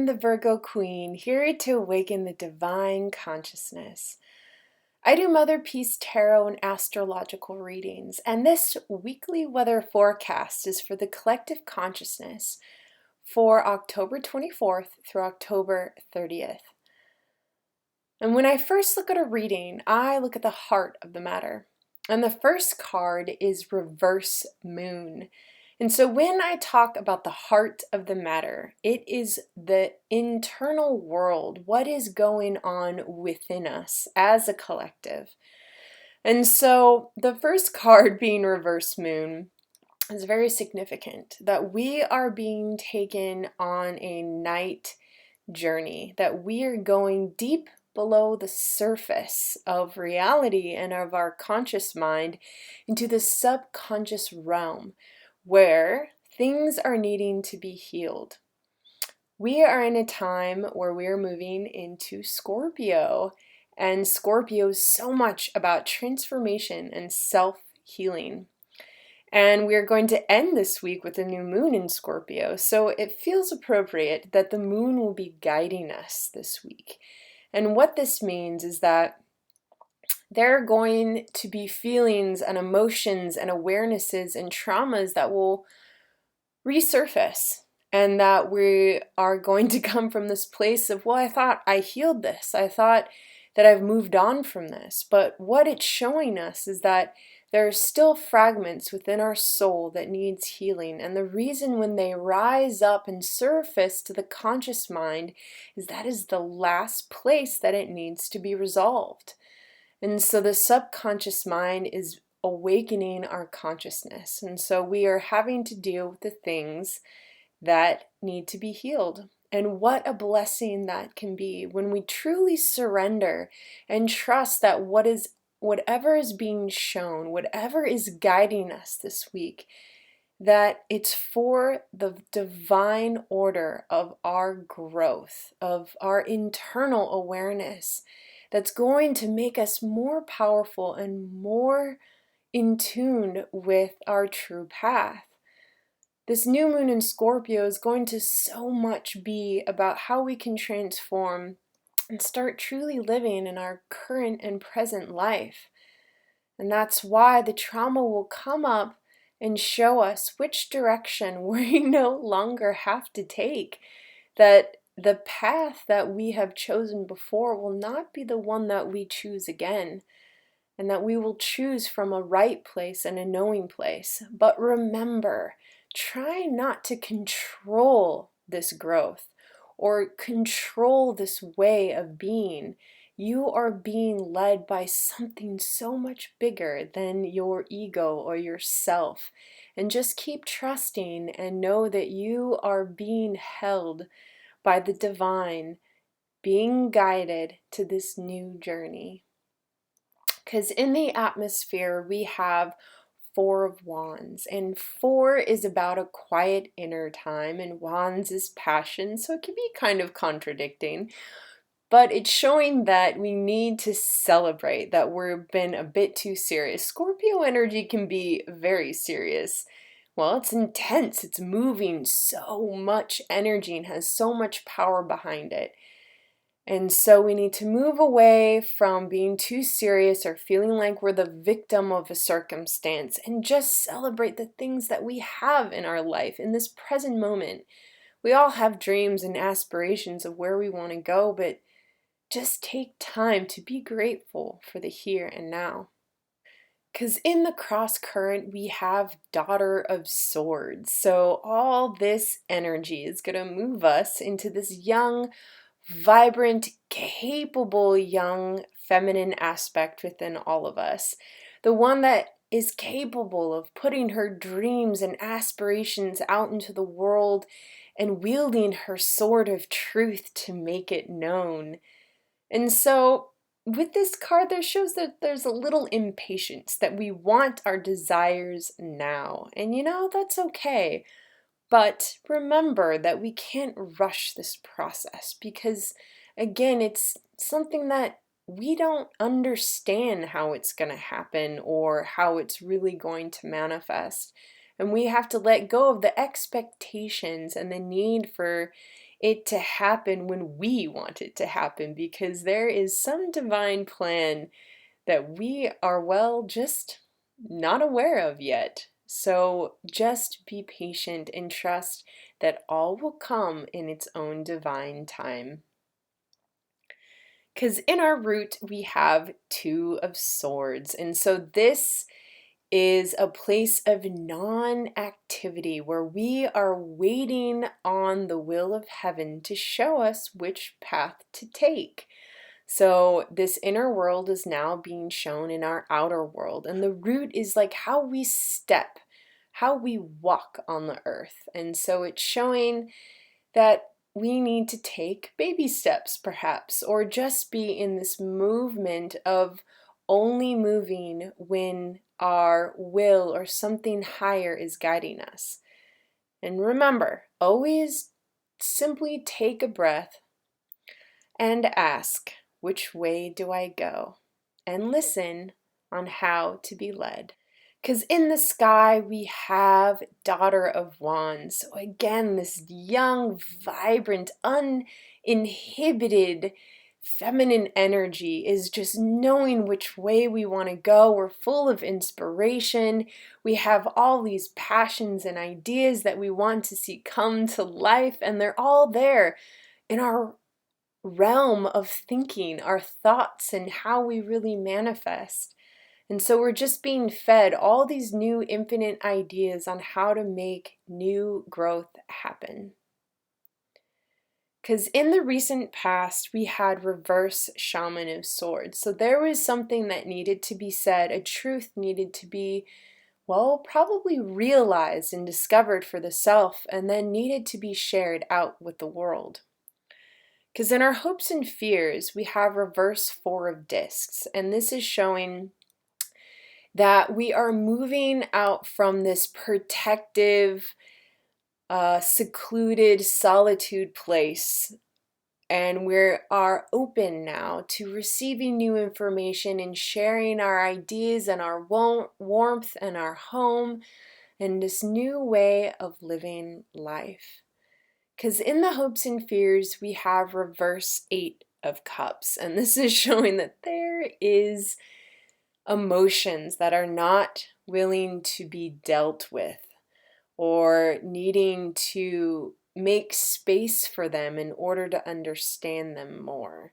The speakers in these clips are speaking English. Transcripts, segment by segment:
I'm the Virgo Queen, here to awaken the divine consciousness. I do Mother Peace Tarot and astrological readings, and this weekly weather forecast is for the collective consciousness for October 24th through October 30th. And when I first look at a reading, I look at the heart of the matter. And the first card is Reverse Moon. And so when I talk about the heart of the matter, it is the internal world, what is going on within us as a collective. And so the first card being Reverse Moon is very significant, that we are being taken on a night journey, that we are going deep below the surface of reality and of our conscious mind into the subconscious realm where things are needing to be healed. We are in a time where we're moving into Scorpio, and Scorpio is so much about transformation and self-healing. And we're going to end this week with a new moon in Scorpio, so it feels appropriate that the moon will be guiding us this week. And what this means is that there are going to be feelings and emotions and awarenesses and traumas that will resurface, and that we are going to come from this place of, well, I thought I healed this. I thought that I've moved on from this. But what it's showing us is that there are still fragments within our soul that needs healing. And the reason when they rise up and surface to the conscious mind is that is the last place that it needs to be resolved. And so the subconscious mind is awakening our consciousness. And so we are having to deal with the things that need to be healed. And what a blessing that can be when we truly surrender and trust that whatever is being shown, whatever is guiding us this week, that it's for the divine order of our growth, of our internal awareness, that's going to make us more powerful and more in tune with our true path. This new moon in Scorpio is going to so much be about how we can transform and start truly living in our current and present life. And that's why the trauma will come up and show us which direction we no longer have to take. That the path that we have chosen before will not be the one that we choose again. And that we will choose from a right place and a knowing place. But remember, try not to control this growth or control this way of being. You are being led by something so much bigger than your ego or yourself. And just keep trusting and know that you are being held by the divine, being guided to this new journey. Because in the atmosphere, we have Four of Wands, and 4 is about a quiet inner time, and Wands is passion, so it can be kind of contradicting. But it's showing that we need to celebrate, that we've been a bit too serious. Scorpio energy can be very serious. Well, it's intense, it's moving so much energy and has so much power behind it. And so we need to move away from being too serious or feeling like we're the victim of a circumstance and just celebrate the things that we have in our life in this present moment. We all have dreams and aspirations of where we want to go, but just take time to be grateful for the here and now. Because in the cross current, we have Daughter of Swords. So all this energy is going to move us into this young, vibrant, capable young feminine aspect within all of us. The one that is capable of putting her dreams and aspirations out into the world and wielding her sword of truth to make it known. And so with this card, there shows that there's a little impatience, that we want our desires now. And that's okay. But remember that we can't rush this process because, again, it's something that we don't understand how it's going to happen or how it's really going to manifest. And we have to let go of the expectations and the need for it to happen when we want it to happen, because there is some divine plan that we are, well, just not aware of yet. So just be patient and trust that all will come in its own divine time. Because in our root, we have Two of Swords. And so this is a place of non-activity where we are waiting on the will of heaven to show us which path to take. So this inner world is now being shown in our outer world. And the root is like how we step, how we walk on the earth. And so it's showing that we need to take baby steps, perhaps, or just be in this movement of only moving when our will or something higher is guiding us. And remember, always simply take a breath and ask, which way do I go? And listen on how to be led. Because in the sky, we have Daughter of Wands. So again, this young, vibrant, uninhibited feminine energy is just knowing which way we want to go. We're full of inspiration. We have all these passions and ideas that we want to see come to life, and they're all there in our realm of thinking, our thoughts, and how we really manifest. And so we're just being fed all these new infinite ideas on how to make new growth happen. Because in the recent past, we had reverse Shaman of Swords. So there was something that needed to be said, a truth needed to be, well, probably realized and discovered for the self, and then needed to be shared out with the world. Because in our hopes and fears, we have reverse Four of Discs, and this is showing that we are moving out from this protective, secluded solitude place, and we are open now to receiving new information and sharing our ideas and our warmth and our home and this new way of living life. Because in the hopes and fears, we have reverse Eight of Cups, and this is showing that there is emotions that are not willing to be dealt with or needing to make space for them in order to understand them more.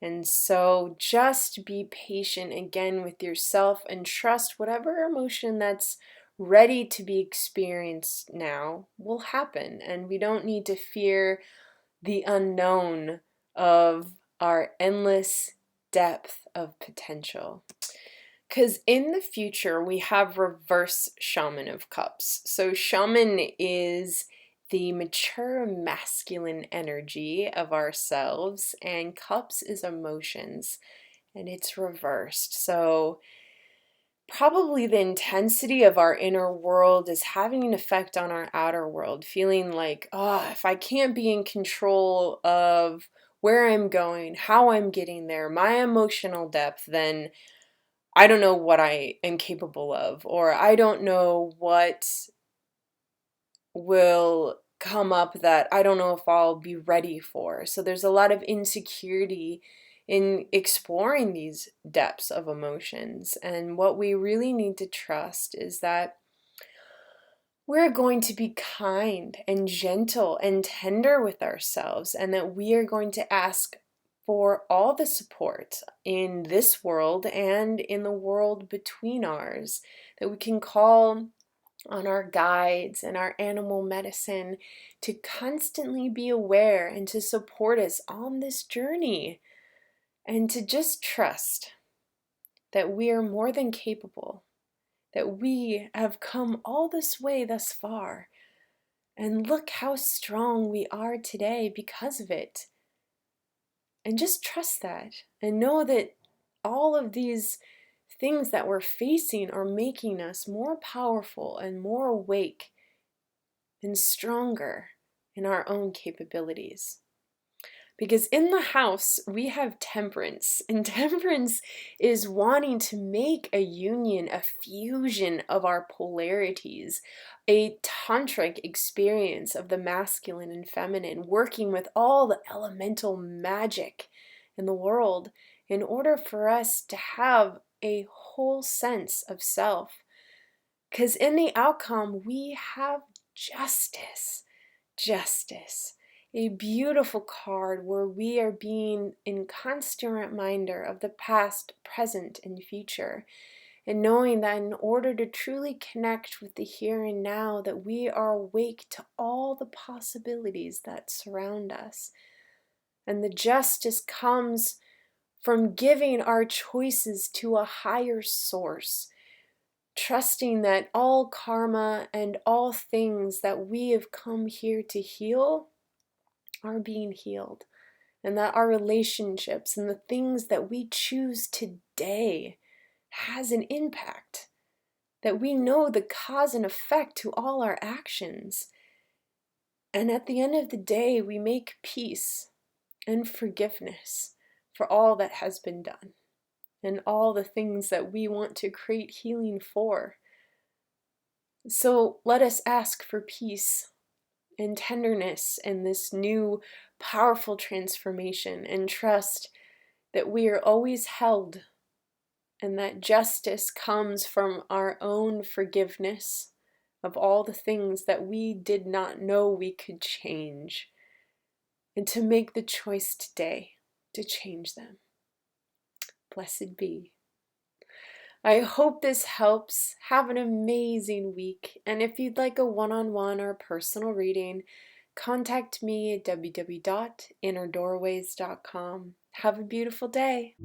And so just be patient again with yourself and trust whatever emotion that's ready to be experienced now will happen. And we don't need to fear the unknown of our endless depth of potential. Because in the future, we have reverse Shaman of Cups. So Shaman is the mature masculine energy of ourselves, and Cups is emotions, and it's reversed. So probably the intensity of our inner world is having an effect on our outer world, feeling like, oh, if I can't be in control of where I'm going, how I'm getting there, my emotional depth, then I don't know what I am capable of, or I don't know what will come up that I don't know if I'll be ready for. So there's a lot of insecurity in exploring these depths of emotions. And what we really need to trust is that we're going to be kind and gentle and tender with ourselves, and that we are going to ask for all the support in this world and in the world between ours, that we can call on our guides and our animal medicine to constantly be aware and to support us on this journey, and to just trust that we are more than capable, that we have come all this way thus far, and look how strong we are today because of it. And just trust that and know that all of these things that we're facing are making us more powerful and more awake and stronger in our own capabilities. Because in the house, we have temperance, and temperance is wanting to make a union, a fusion of our polarities, a tantric experience of the masculine and feminine, working with all the elemental magic in the world in order for us to have a whole sense of self. Because in the outcome, we have justice. Justice. A beautiful card where we are being in constant reminder of the past, present, and future. And knowing that in order to truly connect with the here and now, that we are awake to all the possibilities that surround us. And the justice comes from giving our choices to a higher source, trusting that all karma and all things that we have come here to heal are being healed, and that our relationships and the things that we choose today has an impact, that we know the cause and effect to all our actions. And at the end of the day, we make peace and forgiveness for all that has been done and all the things that we want to create healing for. So let us ask for peace and tenderness in this new powerful transformation, and trust that we are always held, and that justice comes from our own forgiveness of all the things that we did not know we could change, and to make the choice today to change them. Blessed be. I hope this helps. Have an amazing week. And if you'd like a one-on-one or personal reading, contact me at www.innerdoorways.com. Have a beautiful day.